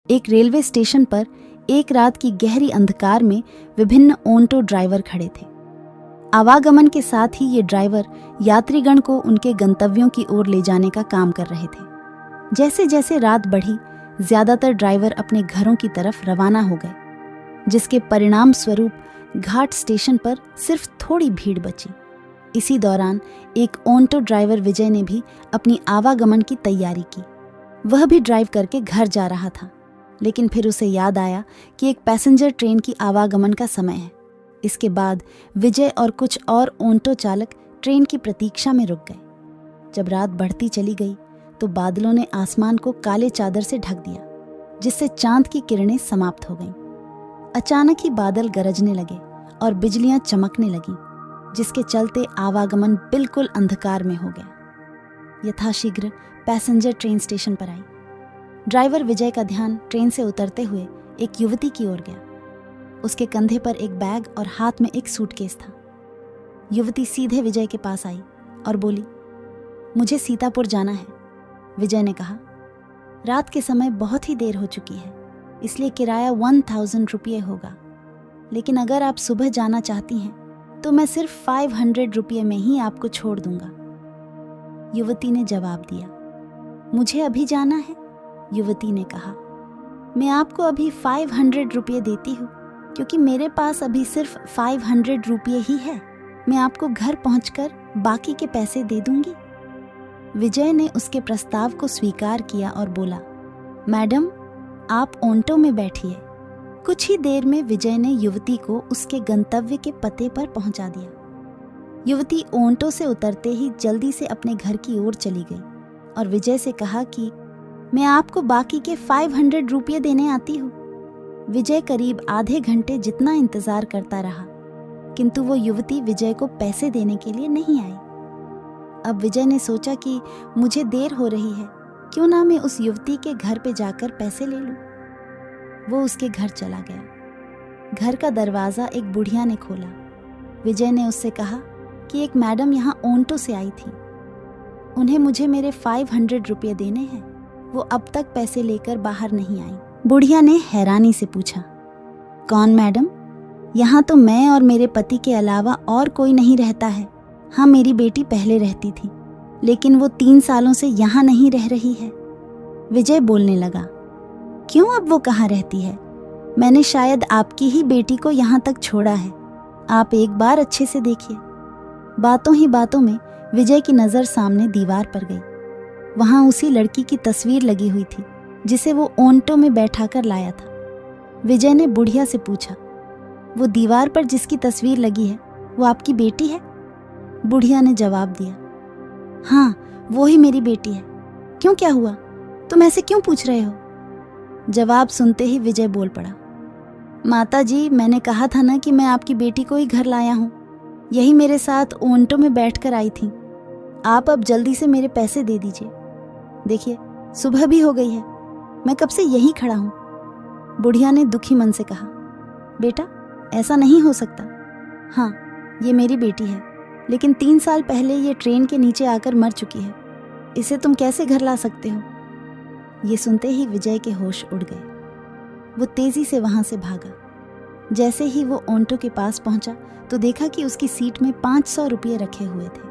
एक railway station पर एक रात की गहरी अंधकार में विभिन्न ऑटो ड्राइवर खड़े थे। आवागमन के साथ ही ये ड्राइवर यात्रीगण को उनके गंतव्यों की ओर ले जाने का काम कर रहे थे। जैसे जैसे रात बढ़ी, ज्यादातर ड्राइवर अपने घरों की तरफ रवाना हो गए, जिसके परिणाम स्वरूप घाट स्टेशन पर सिर्फ थोड़ी भीड़ बची। इसी दौरान एक ऑटो ड्राइवर विजय ने भी अपनी आवागमन की तैयारी की। वह भी ड्राइव करके घर जा रहा था, लेकिन फिर उसे याद आया कि एक पैसेंजर ट्रेन की आवागमन का समय है। इसके बाद विजय और कुछ और ऑटो चालक ट्रेन की प्रतीक्षा में रुक गए। जब रात बढ़ती चली गई तो बादलों ने आसमान को काले चादर से ढक दिया, जिससे चांद की किरणें समाप्त हो गईं। अचानक ही बादल गरजने लगे और बिजलियां चमकने लगीं, जिसके चलते आवागमन बिल्कुल अंधकार में हो गया। यथाशीघ्र पैसेंजर ट्रेन स्टेशन पर आई। ड्राइवर विजय का ध्यान ट्रेन से उतरते हुए एक युवती की ओर गया। उसके कंधे पर एक बैग और हाथ में एक सूटकेस था। युवती सीधे विजय के पास आई और बोली, मुझे सीतापुर जाना है। विजय ने कहा, रात के समय बहुत ही देर हो चुकी है, इसलिए किराया 1000 रुपये होगा, लेकिन अगर आप सुबह जाना चाहती हैं तो मैं सिर्फ 500 रुपये में ही आपको छोड़ दूंगा। युवती ने जवाब दिया, मुझे अभी जाना है। युवती ने कहा, मैं आपको अभी 500 रुपये देती हूँ, क्योंकि मेरे पास अभी सिर्फ 500 रुपये ही है। मैं आपको घर पहुंचकर बाकी के पैसे दे दूंगी। विजय ने उसके प्रस्ताव को स्वीकार किया और बोला, मैडम, आप ऑटो में बैठिए। कुछ ही देर में विजय ने युवती को उसके गंतव्य के पते पर पहुंचा दिया। युवती ऑटो से उतरते ही जल्दी से अपने घर की ओर चली गई और विजय से कहा कि मैं आपको बाकी के 500 रुपये देने आती हूँ। विजय करीब आधे घंटे जितना इंतजार करता रहा, किंतु वो युवती विजय को पैसे देने के लिए नहीं आई। अब विजय ने सोचा कि मुझे देर हो रही है, क्यों ना मैं उस युवती के घर पे जाकर पैसे ले लूं। वो उसके घर चला गया। घर का दरवाजा एक बुढ़िया ने खोला। विजय ने उससे कहा कि एक मैडम यहाँ ऑटो से आई थी, उन्हें मुझे मेरे 500 रुपये देने हैं। वो अब तक पैसे लेकर बाहर नहीं आई। बुढ़िया ने हैरानी से पूछा, कौन मैडम? यहाँ तो मैं और मेरे पति के अलावा और कोई नहीं रहता है। हाँ, मेरी बेटी पहले रहती थी, लेकिन वो 3 सालों से यहाँ नहीं रह रही है। विजय बोलने लगा, क्यों, अब वो कहाँ रहती है? मैंने शायद आपकी ही बेटी को यहाँ तक छोड़ा है। आप एक बार अच्छे से देखिए। बातों ही बातों में विजय की नज़र सामने दीवार पर गई। वहाँ उसी लड़की की तस्वीर लगी हुई थी जिसे वो ऑटो में बैठाकर लाया था। विजय ने बुढ़िया से पूछा, वो दीवार पर जिसकी तस्वीर लगी है वो आपकी बेटी है? बुढ़िया ने जवाब दिया, हाँ, वो ही मेरी बेटी है। क्यों, क्या हुआ? तुम ऐसे क्यों पूछ रहे हो? जवाब सुनते ही विजय बोल पड़ा, माता जी, मैंने कहा था ना कि मैं आपकी बेटी को ही घर लाया हूँ। यही मेरे साथ ऑटो में बैठकर आई थी। आप अब जल्दी से मेरे पैसे दे दीजिए। देखिए, सुबह भी हो गई है, मैं कब से यहीं खड़ा हूँ। बुढ़िया ने दुखी मन से कहा, बेटा, ऐसा नहीं हो सकता। हाँ, ये मेरी बेटी है, लेकिन 3 साल पहले ये ट्रेन के नीचे आकर मर चुकी है। इसे तुम कैसे घर ला सकते हो? ये सुनते ही विजय के होश उड़ गए। वो तेजी से वहां से भागा। जैसे ही वो ऑटो के पास पहुंचा तो देखा कि उसकी सीट में 500 रुपये रखे हुए थे।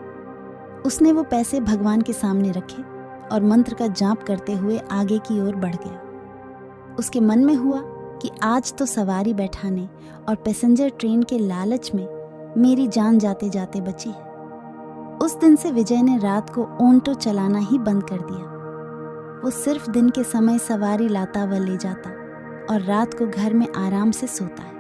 उसने वो पैसे भगवान के सामने रखे और मंत्र का जाप करते हुए आगे की ओर बढ़ गया। उसके मन में हुआ कि आज तो सवारी बैठाने और पैसेंजर ट्रेन के लालच में मेरी जान जाते जाते बची है। उस दिन से विजय ने रात को ऑटो चलाना ही बंद कर दिया। वो सिर्फ दिन के समय सवारी लाता व ले जाता और रात को घर में आराम से सोता है।